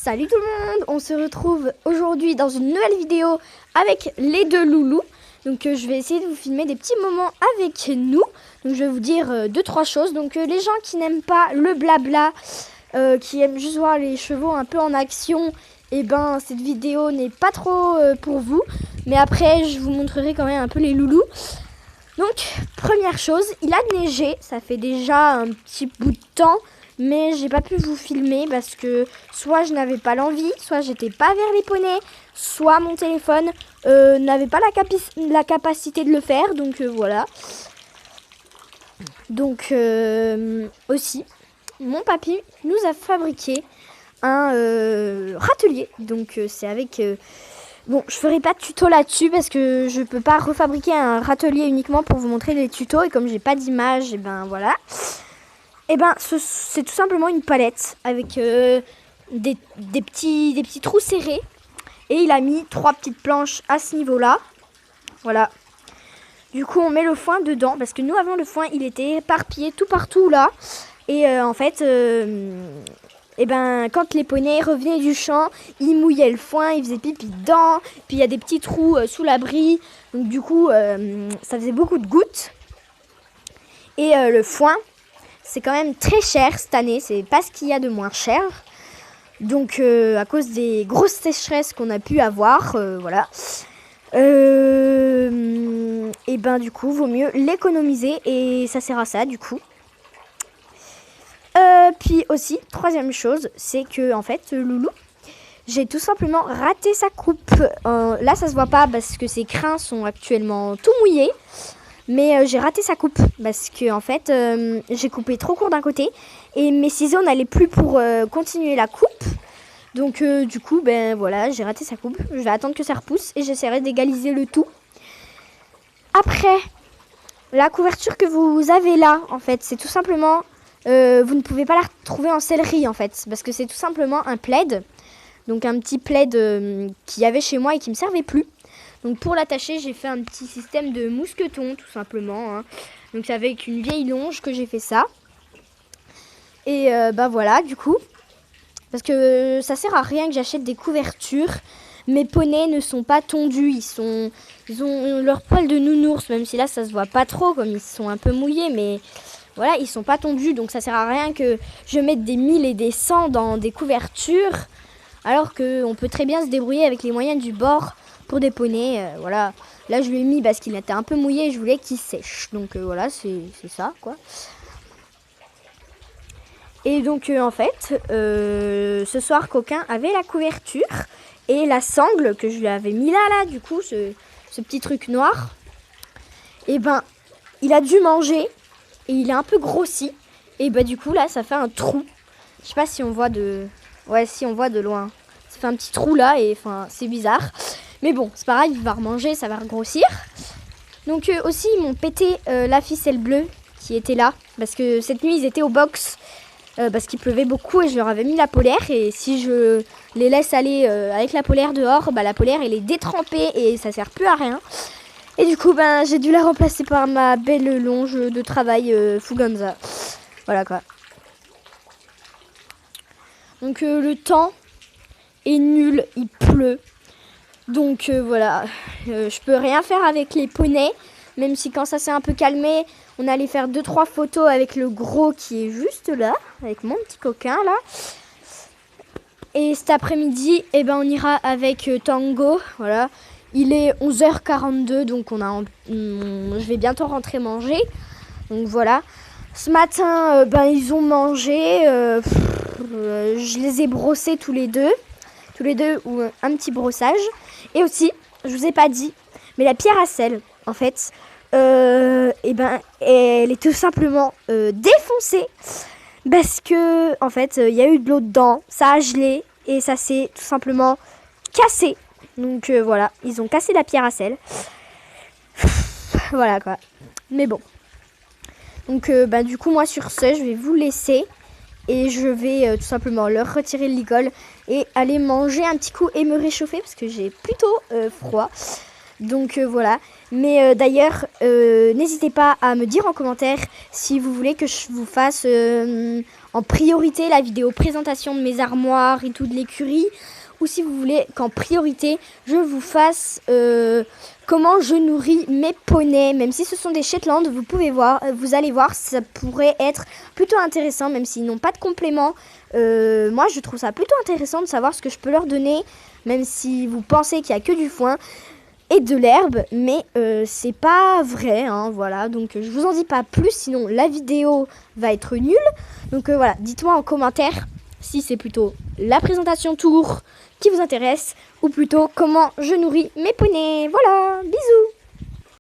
Salut tout le monde, on se retrouve aujourd'hui dans une nouvelle vidéo avec les deux loulous. Donc je vais essayer de vous filmer des petits moments avec nous. Donc je vais vous dire deux trois choses. Donc les gens qui n'aiment pas le blabla, qui aiment juste voir les chevaux un peu en action, et ben cette vidéo n'est pas trop pour vous. Mais après je vous montrerai quand même un peu les loulous. Donc première chose, il a neigé, ça fait déjà un petit bout de temps. Mais j'ai pas pu vous filmer parce que soit je n'avais pas l'envie, soit j'étais pas vers les poneys, soit mon téléphone n'avait pas la capacité de le faire. Donc voilà. Donc aussi, mon papy nous a fabriqué un râtelier. Donc c'est avec... Bon, je ferai pas de tuto là-dessus parce que je peux pas refabriquer un râtelier uniquement pour vous montrer les tutos. Et comme j'ai pas d'image, et ben voilà. Et ben c'est tout simplement une palette avec des petits trous serrés. Et il a mis 3 petites planches à ce niveau-là. Voilà. Du coup, on met le foin dedans. Parce que nous, avant le foin, il était éparpillé tout partout là. Et en fait, et ben, quand les poneys revenaient du champ, ils mouillaient le foin, ils faisaient pipi dedans. Puis il y a des petits trous sous l'abri. Donc du coup, ça faisait beaucoup de gouttes. Et le foin... c'est quand même très cher cette année, c'est pas ce qu'il y a de moins cher. Donc à cause des grosses sécheresses qu'on a pu avoir, voilà. Et ben du coup, vaut mieux l'économiser et ça sert à ça du coup. Puis aussi, troisième chose, c'est que en fait, Loulou, j'ai tout simplement raté sa coupe. Là, ça se voit pas parce que ses crins sont actuellement tout mouillés. Mais j'ai raté sa coupe parce que en fait j'ai coupé trop court d'un côté et mes ciseaux n'allaient plus pour continuer la coupe. Donc du coup ben voilà, j'ai raté sa coupe. Je vais attendre que ça repousse et j'essaierai d'égaliser le tout. Après, la couverture que vous avez là en fait, c'est tout simplement vous ne pouvez pas la retrouver en sellerie en fait parce que c'est tout simplement un plaid. Donc un petit plaid qu'il y avait chez moi et qui me servait plus. Donc pour l'attacher, j'ai fait un petit système de mousqueton tout simplement. Hein. Donc c'est avec une vieille longe que j'ai fait ça. Et bah voilà du coup. Parce que ça sert à rien que j'achète des couvertures. Mes poneys ne sont pas tondus. Ils ont leur poil de nounours. Même si là ça se voit pas trop comme ils sont un peu mouillés. Mais voilà, ils sont pas tondus. Donc ça sert à rien que je mette des 1000 et des 100 dans des couvertures. Alors qu'on peut très bien se débrouiller avec les moyens du bord. Pour des poneys, voilà. Là, je lui ai mis parce qu'il était un peu mouillé et je voulais qu'il sèche. Donc voilà, c'est ça, quoi. Et donc, en fait, ce soir, Coquin avait la couverture et la sangle que je lui avais mis là, du coup, ce petit truc noir. Et ben, il a dû manger et il est un peu grossi. Et ben, du coup, là, ça fait un trou. Je sais pas si on voit de... Ouais, si on voit de loin. Ça fait un petit trou là et enfin, c'est bizarre. Mais bon, c'est pas grave, il va remanger, ça va regrossir. Donc aussi, ils m'ont pété la ficelle bleue qui était là. Parce que cette nuit, ils étaient au box. Parce qu'il pleuvait beaucoup et je leur avais mis la polaire. Et si je les laisse aller avec la polaire dehors, bah, la polaire, elle est détrempée et ça sert plus à rien. Et du coup, ben, j'ai dû la remplacer par ma belle longe de travail Fuganza. Voilà quoi. Donc le temps est nul, il pleut. Donc voilà, je peux rien faire avec les poneys, même si quand ça s'est un peu calmé, on allait faire 2-3 photos avec le gros qui est juste là, avec mon petit coquin là. Et cet après-midi, eh ben, on ira avec Tango, voilà. Il est 11h42, donc je vais bientôt rentrer manger. Donc voilà. Ce matin, ben, ils ont mangé, je les ai brossés tous les deux ou un petit brossage. Et aussi, je vous ai pas dit, mais la pierre à sel, en fait, et ben, elle est tout simplement défoncée parce que, en fait, il y a eu de l'eau dedans, ça a gelé et ça s'est tout simplement cassé. Donc voilà, ils ont cassé la pierre à sel. Voilà quoi. Mais bon. Donc bah, du coup, moi sur ce, je vais vous laisser. Et je vais tout simplement leur retirer le licol et aller manger un petit coup et me réchauffer parce que j'ai plutôt froid. Donc voilà. Mais d'ailleurs, n'hésitez pas à me dire en commentaire si vous voulez que je vous fasse en priorité la vidéo présentation de mes armoires et tout de l'écurie, ou si vous voulez qu'en priorité je vous fasse comment je nourris mes poneys. Même si ce sont des Shetland, vous allez voir, ça pourrait être plutôt intéressant, même s'ils n'ont pas de complément. Moi je trouve ça plutôt intéressant de savoir ce que je peux leur donner, même si vous pensez qu'il n'y a que du foin et de l'herbe, mais c'est pas vrai, hein, voilà. Donc je vous en dis pas plus, sinon la vidéo va être nulle. Donc voilà, dites-moi en commentaire si c'est plutôt la présentation tour qui vous intéresse, ou plutôt comment je nourris mes poneys. Voilà, bisous.